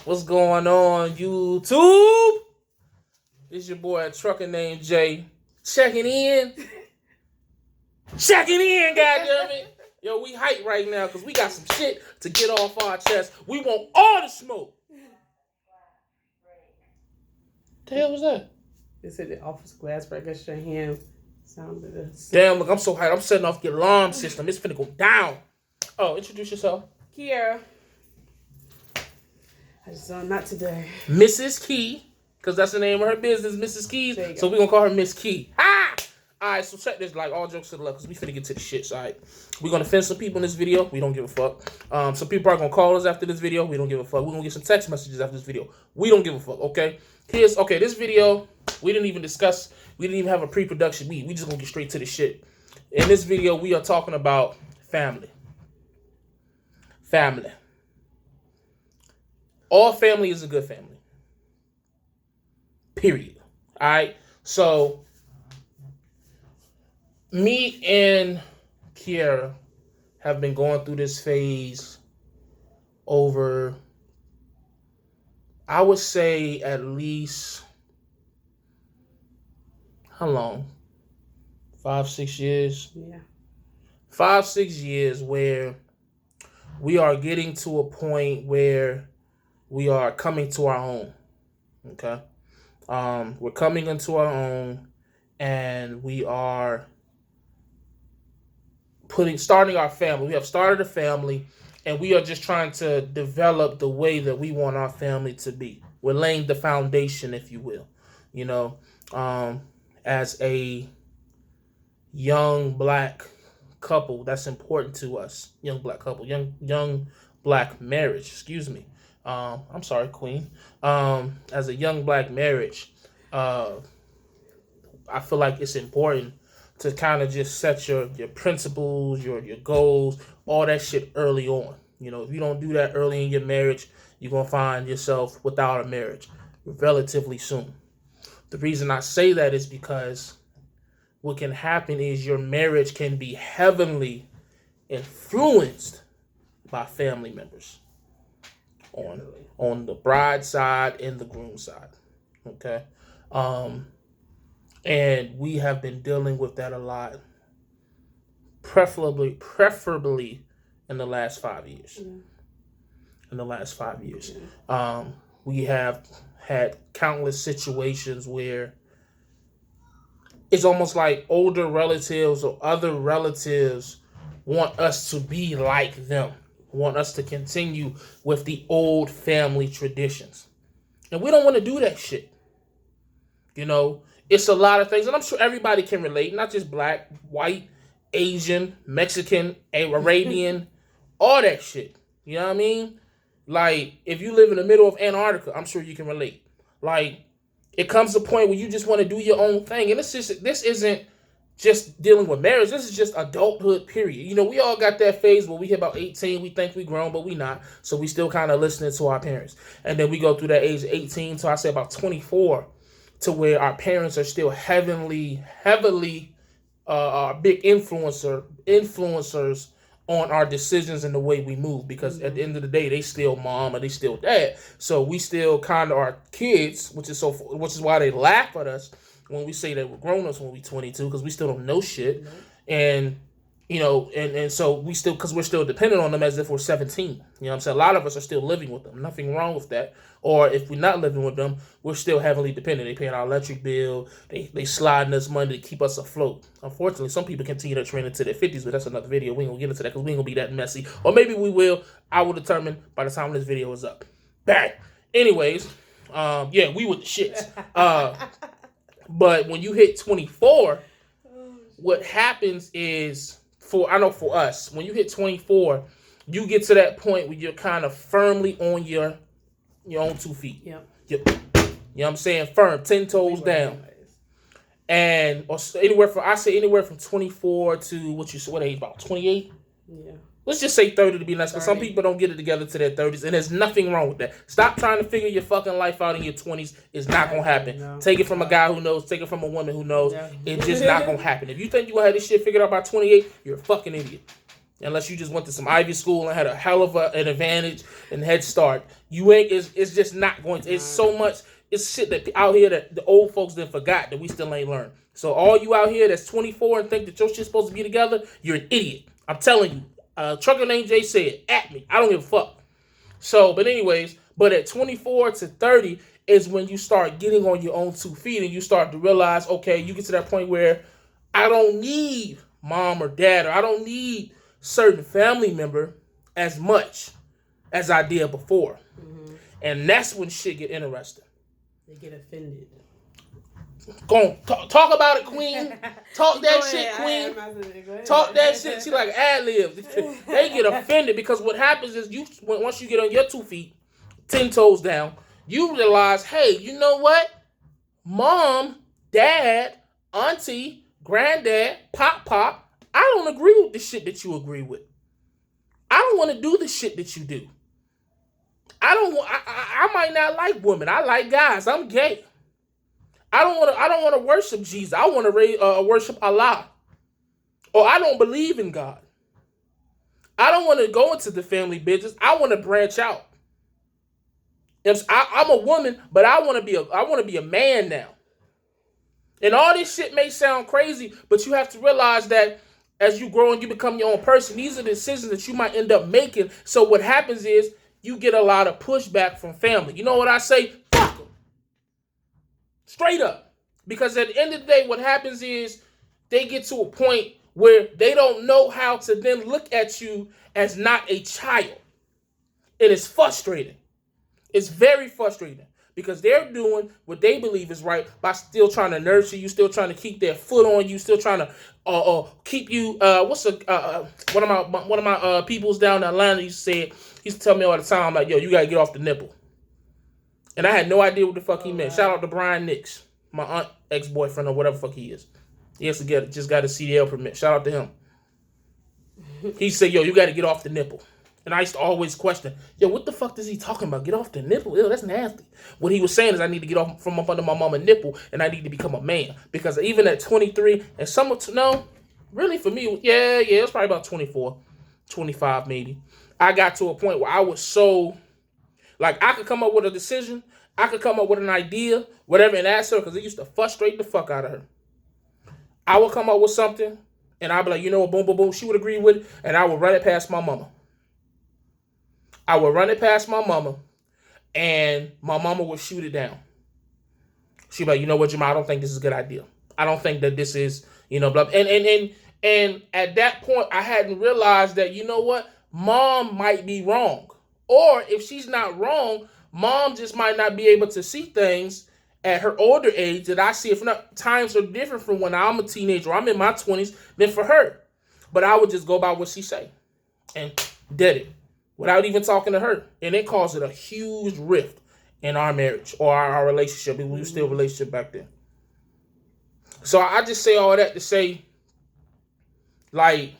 What's going on, YouTube? It's your boy, a trucker named Jay. Checking in. Goddammit. Yo, we hype right now because we got some shit to get off our chest. We want all the smoke. The hell was that? They said the office glass break against your hand. Sounded this. Damn, look, I'm so hyped. I'm setting off the alarm system. It's finna go down. Oh, introduce yourself. Kiera. I just not today. Mrs. Key, because that's the name of her business, Mrs. Keys. So we're going to call her Miss Key. Ah! Alright, so check this, like, all jokes to the left, because we finna get to the shits, alright? We're going to offend some people in this video. We don't give a fuck. Some people are going to call us after this video. We don't give a fuck. We're going to get some text messages after this video. We don't give a fuck, okay? This video, we didn't even discuss, we didn't even have a pre-production meeting. We just going to get straight to the shit. In this video, we are talking about family. Family. All family is a good family. Period. Alright? So, me and Kiera have been going through this phase over, I would say, at least, how long? 5-6 years? Yeah. 5-6 years where we are getting to a point where we are coming to our own. Okay? We're coming into our own, and we are starting our family. We have started a family, and we are just trying to develop the way that we want our family to be. We're laying the foundation, if you will. You know, as a young black couple, that's important to us. Young black couple, young black marriage. Excuse me. I'm sorry, Queen. As a young black marriage, I feel like it's important to kind of just set your principles, your goals, all that shit early on. You know, if you don't do that early in your marriage, you're going to find yourself without a marriage relatively soon. The reason I say that is because what can happen is your marriage can be heavily influenced by family members on the bride side and the groom side. Okay? And we have been dealing with that a lot, preferably in the last 5 years. Yeah. In the last 5 years. Yeah. We have had countless situations where it's almost like older relatives or other relatives want us to be like them, want us to continue with the old family traditions. And we don't want to do that shit. You know, it's a lot of things, and I'm sure everybody can relate, not just black, white, Asian, Mexican, Arabian, all that shit. You know what I mean? Like, if you live in the middle of Antarctica, I'm sure you can relate. Like, it comes to a point where you just want to do your own thing. And this isn't just dealing with marriage. This is just adulthood, period. You know, we all got that phase where we hit about 18, we think we grown, but we not. So we still kind of listening to our parents. And then we go through that age of 18 to, I say, about 24, to where our parents are still heavily big influencers on our decisions and the way we move, because at the end of the day, they still mom or they still dad. So we still kind of are kids, which is why they laugh at us when we say that we're grown-ups when we're 22, because we still don't know shit. Mm-hmm. And you know, and so we still, because we're still dependent on them as if we're 17. You know what I'm saying? A lot of us are still living with them. Nothing wrong with that. Or if we're not living with them, we're still heavily dependent. They paying our electric bill. They sliding us money to keep us afloat. Unfortunately, some people continue to train into their 50s, but that's another video. We ain't gonna get into that because we ain't gonna be that messy. Or maybe we will. I will determine by the time this video is up. Bang. Anyways, yeah, we with the shits. But when you hit 24, what happens is, I know for us, when you hit 24, you get to that point where you're kind of firmly on your own 2 feet. Yep. You know what I'm saying? Firm, 10 toes down. And anywhere from 24 to what age? About 28? Yeah. Let's just say 30 to be nice, because some people don't get it together to their 30s, and there's nothing wrong with that. Stop trying to figure your fucking life out in your 20s. It's not going to happen. No. Take it from a guy who knows. Take it from a woman who knows. No. It's just not going to happen. If you think you're going to have this shit figured out by 28, you're a fucking idiot. Unless you just went to some Ivy school and had a hell of an advantage and head start. You ain't, it's just not going to. It's so much, it's shit that out here that the old folks then forgot that we still ain't learned. So all you out here that's 24 and think that your shit's supposed to be together, you're an idiot. I'm telling you. Trucker named Jay said, at me. I don't give a fuck. So, but anyways, but at 24 to 30 is when you start getting on your own 2 feet and you start to realize, okay, you get to that point where I don't need mom or dad, or I don't need certain family member as much as I did before. Mm-hmm. And that's when shit get interesting. They get offended. Go on, talk about it, queen. Talk that shit, queen. Talk that shit. She like ad-lib. They get offended because what happens is once you get on your 2 feet, 10 toes down, you realize, hey, you know what? Mom, dad, auntie, granddad, pop, I don't agree with the shit that you agree with. I don't want to do the shit that you do. I might not like women. I like guys. I'm gay. I don't want to worship Jesus. I want to worship Allah. Or I don't believe in God. I don't want to go into the family business. I want to branch out. I'm a woman, but I want to be a man now. And all this shit may sound crazy, but you have to realize that as you grow and you become your own person, these are the decisions that you might end up making. So what happens is you get a lot of pushback from family. You know what I say? Fuck them. Straight up. Because at the end of the day, what happens is they get to a point where they don't know how to then look at you as not a child. It is frustrating. It's very frustrating because they're doing what they believe is right by still trying to nurture you, still trying to keep their foot on you, still trying to keep you. One of my peoples down in Atlanta used to tell me all the time, like, yo, you gotta get off the nipple. And I had no idea what the fuck he meant. Shout out to Brian Nix, my aunt ex-boyfriend or whatever the fuck he is. He has to just got a CDL permit. Shout out to him. He said, yo, you got to get off the nipple. And I used to always question, yo, what the fuck is he talking about? Get off the nipple? Ew, that's nasty. What he was saying is I need to get off from up under my mama nipple and I need to become a man. Because even at 23, and really for me, yeah, it was probably about 24, 25 maybe. I got to a point where I was so, like, I could come up with a decision, I could come up with an idea, whatever, and ask her, because it used to frustrate the fuck out of her. I would come up with something, and I'd be like, you know what, boom, boom, boom, she would agree with it, and I would run it past my mama. And my mama would shoot it down. She'd be like, you know what, Jamal, I don't think this is a good idea. I don't think that this is, blah. And at that point, I hadn't realized that, you know what, mom might be wrong. Or if she's not wrong, mom just might not be able to see things at her older age that I see. If not, times are different from when I'm a teenager or I'm in my 20s than for her. But I would just go by what she say and did it without even talking to her. And it caused a huge rift in our marriage or our relationship. We were still a relationship back then. So I just say all that to say, like,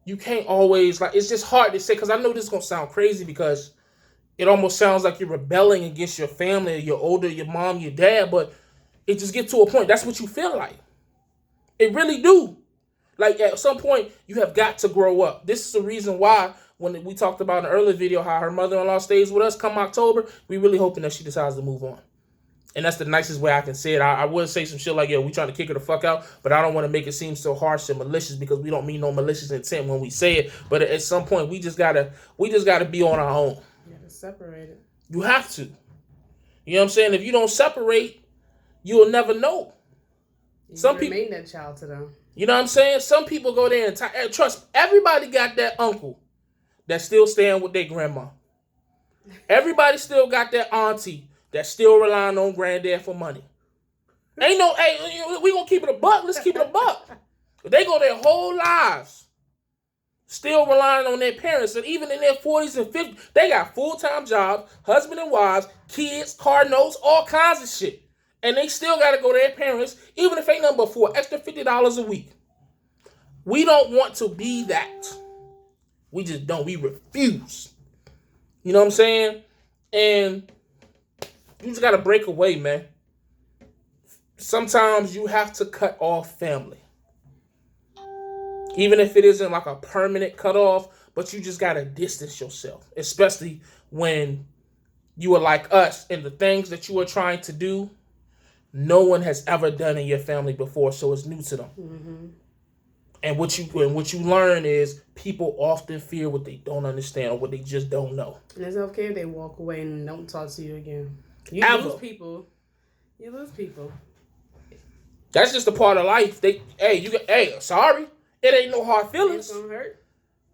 you can't always, like, it's just hard to say, because I know this is going to sound crazy because it almost sounds like you're rebelling against your family, your mom, your dad, but it just gets to a point. That's what you feel like. It really do. Like, at some point, you have got to grow up. This is the reason why, when we talked about in the earlier video, how her mother-in-law stays with us come October, we really hoping that she decides to move on. And that's the nicest way I can say it. I would say some shit like, yo, we trying to kick her the fuck out, but I don't want to make it seem so harsh and malicious because we don't mean no malicious intent when we say it. But at some point, we just gotta be on our own. You gotta separate it. You have to. You know what I'm saying? If you don't separate, you'll never know. Some people remain that child to them. You know what I'm saying? Some people go there and trust. Everybody got that uncle that's still staying with their grandma. Everybody still got that auntie that's still relying on granddad for money. Ain't no, hey, we gonna keep it a buck. Let's keep it a buck. But they go their whole lives still relying on their parents. And even in their 40s and 50s, they got full-time jobs, husband and wives, kids, car notes, all kinds of shit. And they still got to go to their parents, even if ain't nothing but for extra $50 a week. We don't want to be that. We just don't. We refuse. You know what I'm saying? And you just got to break away, man. Sometimes you have to cut off family. Even if it isn't like a permanent cutoff, but you just gotta distance yourself, especially when you are like us and the things that you are trying to do, no one has ever done in your family before, so it's new to them. Mm-hmm. And what you learn is people often fear what they don't understand or what they just don't know. And it's okay if they walk away and don't talk to you again. You lose people. You lose people. That's just a part of life. Sorry. It ain't no hard feelings. It's gonna hurt.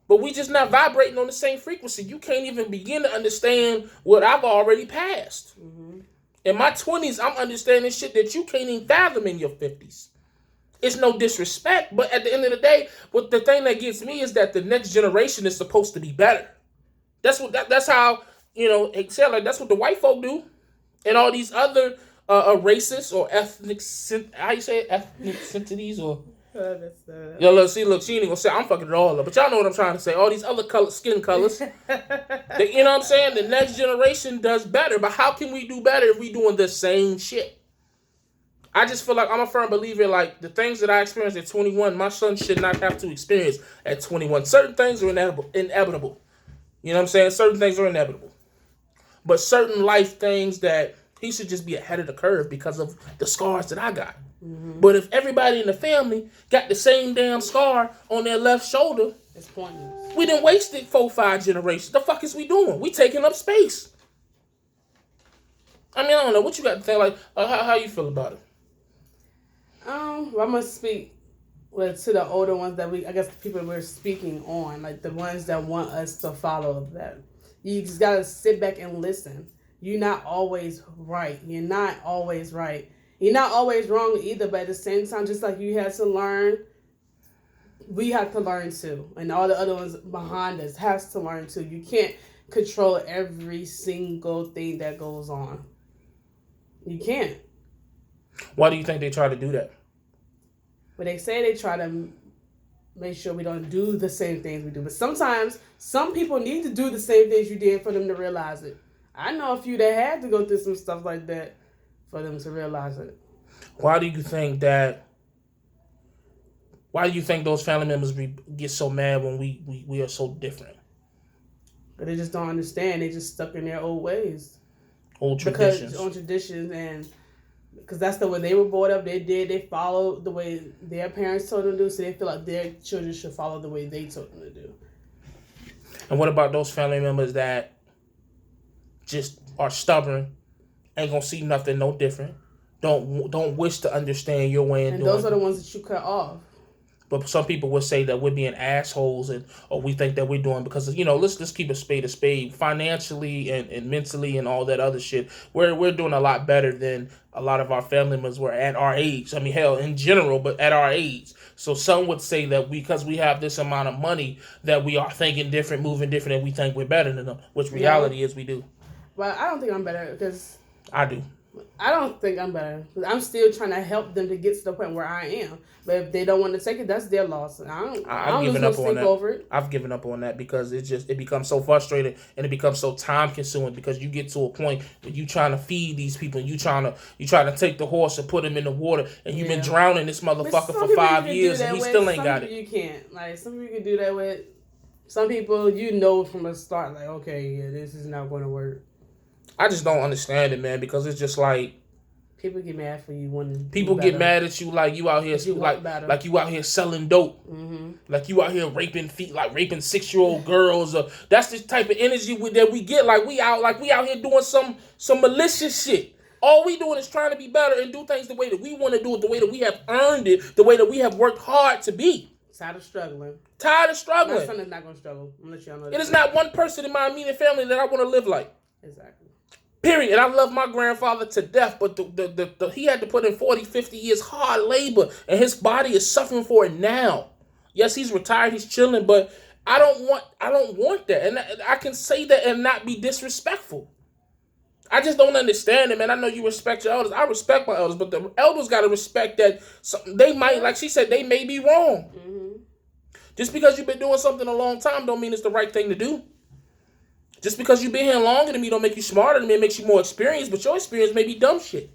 But we just not vibrating on the same frequency. You can't even begin to understand what I've already passed. Mm-hmm. In my 20s, I'm understanding shit that you can't even fathom in your 50s. It's no disrespect, but at the end of the day, what the thing that gets me is that the next generation is supposed to be better. That's how, that's what the white folk do. And all these other racists or ethnic ethnicity or look, she ain't gonna say I'm fucking it all up, but y'all know what I'm trying to say. All these other skin colors, you know what I'm saying? The next generation does better, but how can we do better if we doing the same shit? I just feel like I'm a firm believer, like the things that I experienced at 21, my son should not have to experience at 21. Certain things are inevitable. You know what I'm saying? Certain things are inevitable, but certain life things that he should just be ahead of the curve because of the scars that I got. Mm-hmm. But if everybody in the family got the same damn scar on their left shoulder, it's pointless. We done wasted 4-5 generations. The fuck is we doing? We taking up space. I mean, I don't know. What you got to think? Like, how you feel about it? I'm gonna speak to the older ones that I guess the people we're speaking on, like the ones that want us to follow that. You just gotta sit back and listen. You're not always right. You're not always right. You're not always wrong either, but at the same time, just like you had to learn, we have to learn too. And all the other ones behind us has to learn too. You can't control every single thing that goes on. You can't. Why do you think they try to do that? But they say they try to make sure we don't do the same things we do. But sometimes, some people need to do the same things you did for them to realize it. I know a few that had to go through some stuff like that for them to realize it. Why do you think those family members get so mad when we are so different? But they just don't understand. They just stuck in their old ways. Old traditions. Old traditions, and because that's the way they were brought up. They followed the way their parents told them to do, so they feel like their children should follow the way they told them to do. And what about those family members that just are stubborn, ain't gonna see nothing no different, don't wish to understand your way and those are the ones that you cut off. But some people would say that we're being assholes or we think that we're doing because, let's keep a spade financially and mentally and all that other shit. We're doing a lot better than a lot of our family members were at our age. I mean, hell, in general, but at our age. So some would say that because we have this amount of money that we are thinking different, moving different, and we think we're better than them, which reality is we do. Well, I don't think I'm better because... I do. I don't think I'm better. I'm still trying to help them to get to the point where I am. But if they don't want to take it, that's their loss. I've given up on that. Over it. I've given up on that because it becomes so frustrating and it becomes so time consuming because you get to a point where you trying to feed these people and you trying to take the horse and put him in the water and you've been drowning this motherfucker for 5 years and he still ain't got it. You can't. Like, some people you can do that with. Some people from the start, like, okay, yeah, this is not going to work. I just don't understand it, man, because it's just like people get mad for you when people get mad at you like you out here like you out here selling dope, like you out here raping 6-year-old girls. That's the type of energy that we get. Like we out here doing some malicious shit. All we doing is trying to be better and do things the way that we want to do it, the way that we have earned it, the way that we have worked hard to be. Tired of struggling. My son is not going to struggle. I'm going to let y'all know that. It is not one person in my immediate family that I want to live like. Exactly. Period. And I love my grandfather to death, but he had to put in 40, 50 years hard labor, and his body is suffering for it now. Yes, he's retired, he's chilling, but I don't want that. And I can say that and not be disrespectful. I just don't understand it, man. I know you respect your elders. I respect my elders, but the elders got to respect that they might, like she said, they may be wrong. Mm-hmm. Just because you've been doing something a long time don't mean it's the right thing to do. Just because you've been here longer than me don't make you smarter than me. It makes you more experienced, but your experience may be dumb shit.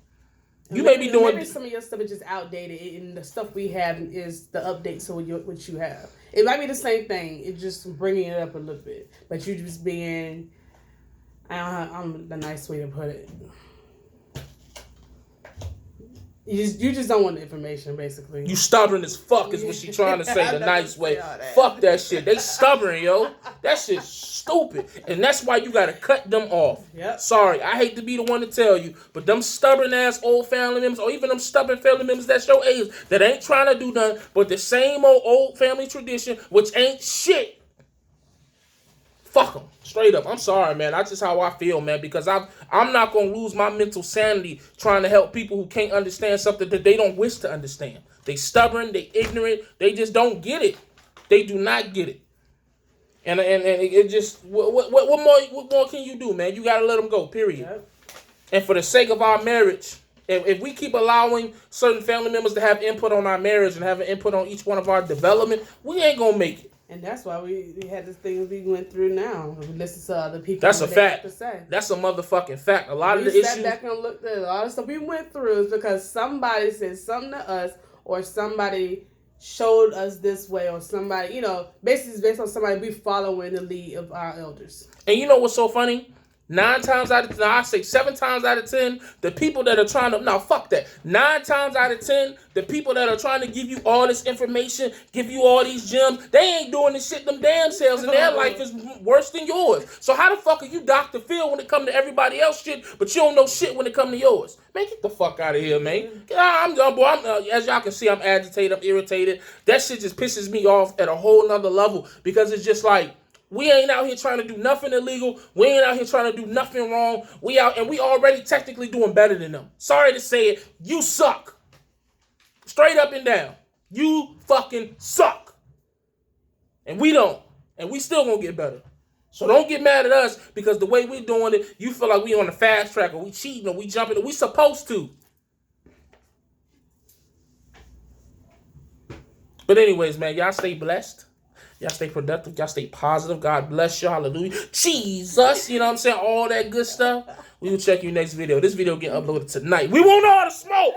You may be doing. Maybe some of your stuff is just outdated, and the stuff we have is the updates to what you have. It might be the same thing. It's just bringing it up a little bit, but you just being. I'm the nice way to put it. You just don't want the information, basically. You stubborn as fuck is what she trying to say the nice way. Fuck that shit. They stubborn, yo. That shit's stupid. And that's why you gotta cut them off. Yep. Sorry, I hate to be the one to tell you, but them stubborn ass old family members, or even them stubborn family members that's your age, that ain't trying to do nothing but the same old family tradition, which ain't shit. Fuck them. Straight up. I'm sorry, man. That's just how I feel, man, because I'm not going to lose my mental sanity trying to help people who can't understand something that they don't wish to understand. They stubborn. They ignorant. They just don't get it. They do not get it. And it just, what more can you do, man? You got to let them go, period. Yep. And for the sake of our marriage, if we keep allowing certain family members to have input on our marriage and have an input on each one of our development, we ain't going to make it. And that's why we had this thing we went through now. We listen to other people. That's a fact. That's a motherfucking fact. A lot of the issues. We sat back and looked at a lot of stuff we went through is because somebody said something to us, or somebody showed us this way, or somebody, basically it's based on somebody we follow in the lead of our elders. And you know what's so funny? 9 times out of 10, I say 7 times out of 10, the people that are trying to, no, fuck that. 9 times out of 10, the people that are trying to give you all this information, give you all these gems, they ain't doing this shit them damn selves, and their life is worse than yours. So how the fuck are you Dr. Phil when it come to everybody else shit, but you don't know shit when it come to yours? Man, get the fuck out of here, man. I'm done, boy. As y'all can see, I'm agitated, I'm irritated. That shit just pisses me off at a whole nother level, because it's just like, we ain't out here trying to do nothing illegal. We ain't out here trying to do nothing wrong. We already technically doing better than them. Sorry to say it, you suck. Straight up and down. You fucking suck. And we don't. And we still gonna get better. So don't get mad at us because the way we doing it, you feel like we on the fast track, or we cheating, or we jumping, or we supposed to. But anyways, man, y'all stay blessed. Y'all stay productive. Y'all stay positive. God bless you. Hallelujah. Jesus. You know what I'm saying? All that good stuff. We will check you next video. This video get uploaded tonight. We want all the smoke.